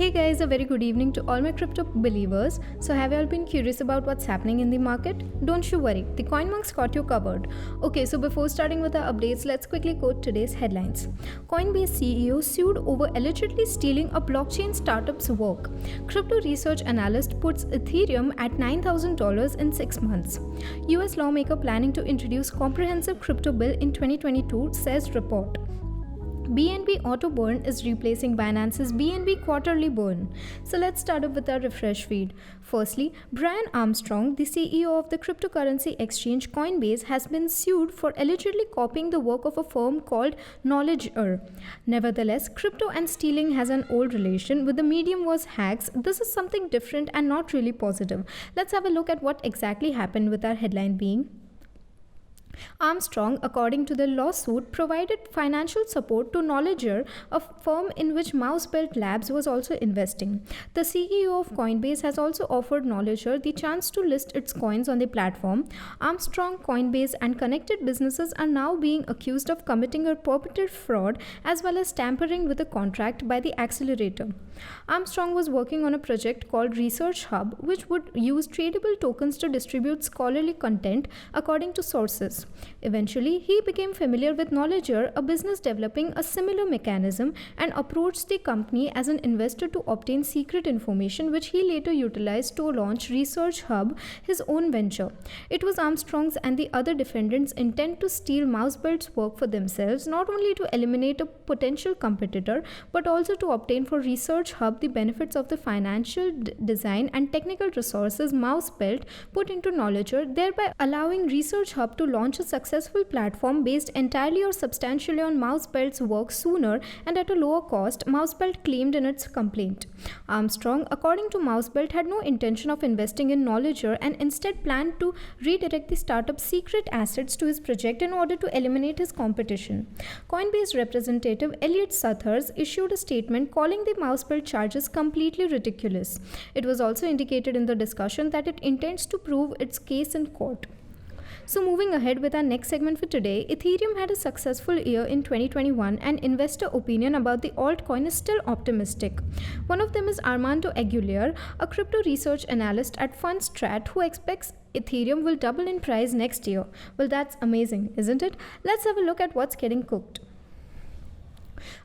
Hey guys, a very good evening to all my crypto believers. So have you all been curious about what's happening in the market? Don't you worry, the CoinMonks got you covered. Okay, so before starting with our updates, let's quickly quote today's headlines. Coinbase CEO sued over allegedly stealing a blockchain startup's work. Crypto research analyst puts Ethereum at $9,000 in 6 months. US lawmaker planning to introduce comprehensive crypto bill in 2022, says report. BNB auto burn is replacing Binance's BNB quarterly burn. So let's start up with our refresh feed. Firstly, Brian Armstrong, the CEO of the cryptocurrency exchange Coinbase, has been sued for allegedly copying the work of a firm called Knowledger. Nevertheless, crypto and stealing has an old relation. With the medium was hacks, this is something different and not really positive. Let's have a look at what exactly happened, with our headline being: Armstrong, according to the lawsuit, provided financial support to Knowledger, a firm in which Mousebelt Labs was also investing. The CEO of Coinbase has also offered Knowledger the chance to list its coins on the platform. Armstrong, Coinbase, and connected businesses are now being accused of committing a purported fraud as well as tampering with a contract by the accelerator. Armstrong was working on a project called Research Hub, which would use tradable tokens to distribute scholarly content, according to sources. Eventually, he became familiar with Knowledger, a business developing a similar mechanism, and approached the company as an investor to obtain secret information, which he later utilized to launch Research Hub, his own venture. It was Armstrong's and the other defendants' intent to steal Mousebelt's work for themselves, not only to eliminate a potential competitor, but also to obtain for Research Hub the benefits of the financial design and technical resources Mousebelt put into Knowledger, thereby allowing Research Hub to launch a successful platform based entirely or substantially on Mousebelt's work sooner and at a lower cost, Mousebelt claimed in its complaint. Armstrong, according to Mousebelt, had no intention of investing in Knowledger and instead planned to redirect the startup's secret assets to his project in order to eliminate his competition. Coinbase representative Elliot Suthers issued a statement calling the Mousebelt charges completely ridiculous. It was also indicated in the discussion that it intends to prove its case in court. So moving ahead with our next segment for today, Ethereum had a successful year in 2021 and investor opinion about the altcoin is still optimistic. One of them is Armando Aguilar, a crypto research analyst at Fundstrat, who expects Ethereum will double in price next year. Well, that's amazing, isn't it? Let's have a look at what's getting cooked.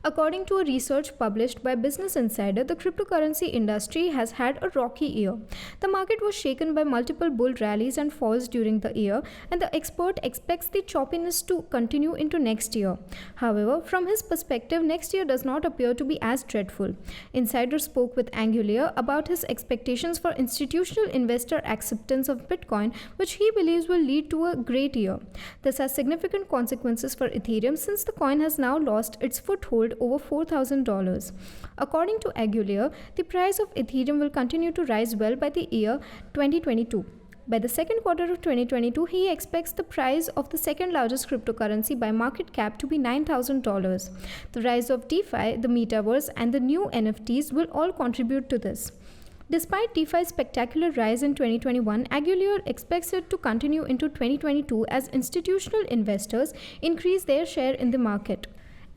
According to a research published by Business Insider, the cryptocurrency industry has had a rocky year. The market was shaken by multiple bull rallies and falls during the year, and the expert expects the choppiness to continue into next year. However, from his perspective, next year does not appear to be as dreadful. Insider spoke with Angular about his expectations for institutional investor acceptance of Bitcoin, which he believes will lead to a great year. This has significant consequences for Ethereum since the coin has now lost its foothold over $4,000. According to Aguilar, the price of Ethereum will continue to rise well by the year 2022. By the second quarter of 2022, he expects the price of the second largest cryptocurrency by market cap to be $9,000. The rise of DeFi, the metaverse, and the new NFTs will all contribute to this. Despite DeFi's spectacular rise in 2021, Aguilar expects it to continue into 2022 as institutional investors increase their share in the market.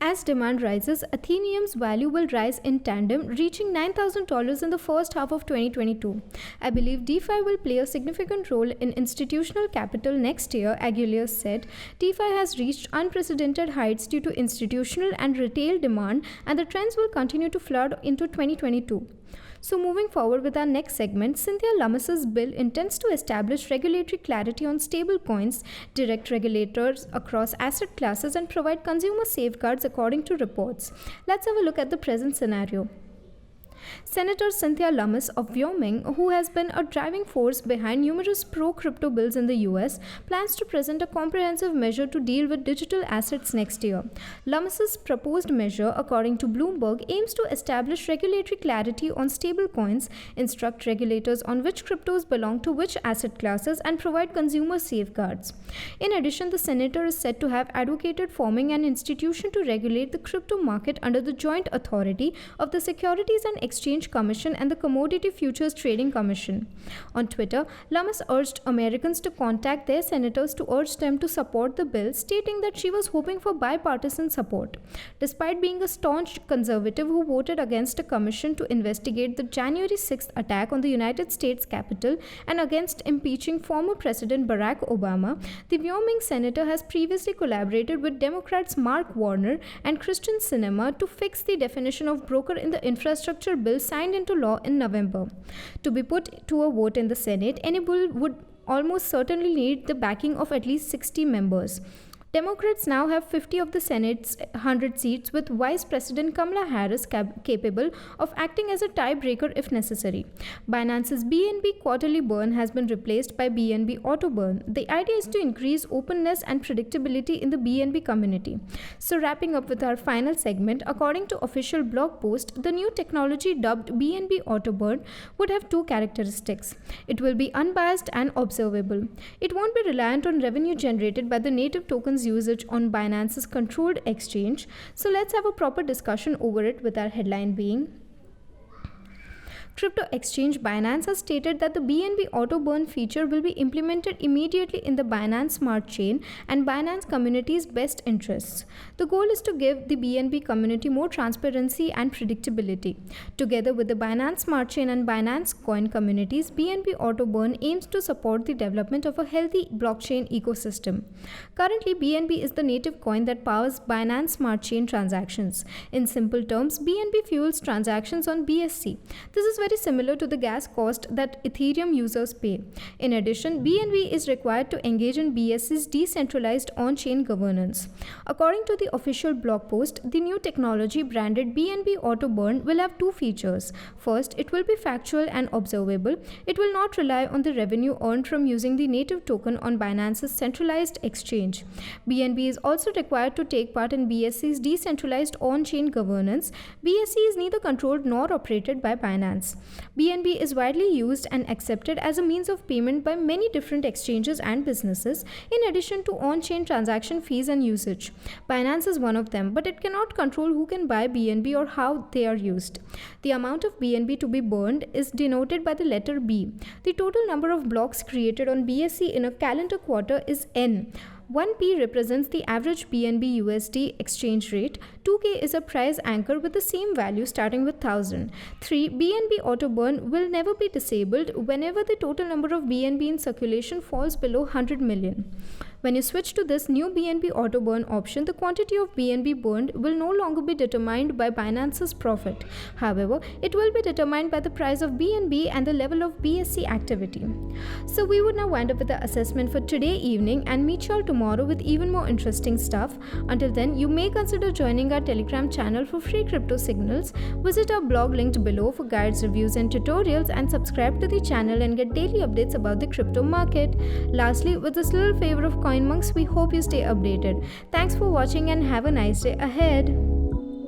As demand rises, Ethereum's value will rise in tandem, reaching $9,000 in the first half of 2022. I believe DeFi will play a significant role in institutional capital next year, Aguilar said. DeFi has reached unprecedented heights due to institutional and retail demand, and the trends will continue to flood into 2022. So moving forward with our next segment, Cynthia Lummis's bill intends to establish regulatory clarity on stablecoins, direct regulators across asset classes, and provide consumer safeguards according to reports. Let's have a look at the present scenario. Senator Cynthia Lummis of Wyoming, who has been a driving force behind numerous pro-crypto bills in the US, plans to present a comprehensive measure to deal with digital assets next year. Lummis's proposed measure, according to Bloomberg, aims to establish regulatory clarity on stablecoins, instruct regulators on which cryptos belong to which asset classes, and provide consumer safeguards. In addition, the senator is said to have advocated forming an institution to regulate the crypto market under the joint authority of the Securities and Exchange Commission and the Commodity Futures Trading Commission. On Twitter, Lummis urged Americans to contact their senators to urge them to support the bill, stating that she was hoping for bipartisan support. Despite being a staunch conservative who voted against a commission to investigate the January 6th attack on the United States Capitol and against impeaching former President Barack Obama, the Wyoming senator has previously collaborated with Democrats Mark Warner and Kristen Sinema to fix the definition of broker in the infrastructure bill signed into law in November. To be put to a vote in the Senate, any bill would almost certainly need the backing of at least 60 members. Democrats now have 50 of the Senate's 100 seats, with Vice President Kamala Harris capable of acting as a tiebreaker if necessary. Binance's BNB quarterly burn has been replaced by BNB auto burn. The idea is to increase openness and predictability in the BNB community. So wrapping up with our final segment, according to official blog post, the new technology dubbed BNB auto burn would have two characteristics. It will be unbiased and observable. It won't be reliant on revenue generated by the native tokens usage on Binance's controlled exchange. So let's have a proper discussion over it, with our headline being: Crypto exchange Binance has stated that the BNB auto burn feature will be implemented immediately in the Binance Smart Chain and Binance community's best interests. The goal is to give the BNB community more transparency and predictability. Together with the Binance Smart Chain and Binance Coin communities, BNB auto burn aims to support the development of a healthy blockchain ecosystem. Currently, BNB is the native coin that powers Binance Smart Chain transactions. In simple terms, BNB fuels transactions on BSC. This is very similar to the gas cost that Ethereum users pay. In addition, BNB is required to engage in BSC's decentralized on-chain governance. According to the official blog post, the new technology branded BNB Auto Burn will have two features. First, it will be factual and observable. It will not rely on the revenue earned from using the native token on Binance's centralized exchange. BNB is also required to take part in BSC's decentralized on-chain governance. BSC is neither controlled nor operated by Binance. BNB is widely used and accepted as a means of payment by many different exchanges and businesses, in addition to on-chain transaction fees and usage. Binance is one of them, but it cannot control who can buy BNB or how they are used. The amount of BNB to be burned is denoted by the letter B. The total number of blocks created on BSC in a calendar quarter is N. 1P represents the average BNB USD exchange rate. 2K is a price anchor with the same value starting with 1000. 3. BNB auto burn will never be disabled whenever the total number of BNB in circulation falls below 100 million. When you switch to this new BNB auto burn option, the quantity of BNB burned will no longer be determined by Binance's profit. However, it will be determined by the price of BNB and the level of BSC activity. So we would now wind up with the assessment for today evening and meet you all tomorrow with even more interesting stuff. Until then, you may consider joining our Telegram channel for free crypto signals. Visit our blog linked below for guides, reviews and tutorials, and subscribe to the channel and get daily updates about the crypto market. Lastly, with this little favor of Coin Monks, we hope you stay updated. Thanks for watching and have a nice day ahead.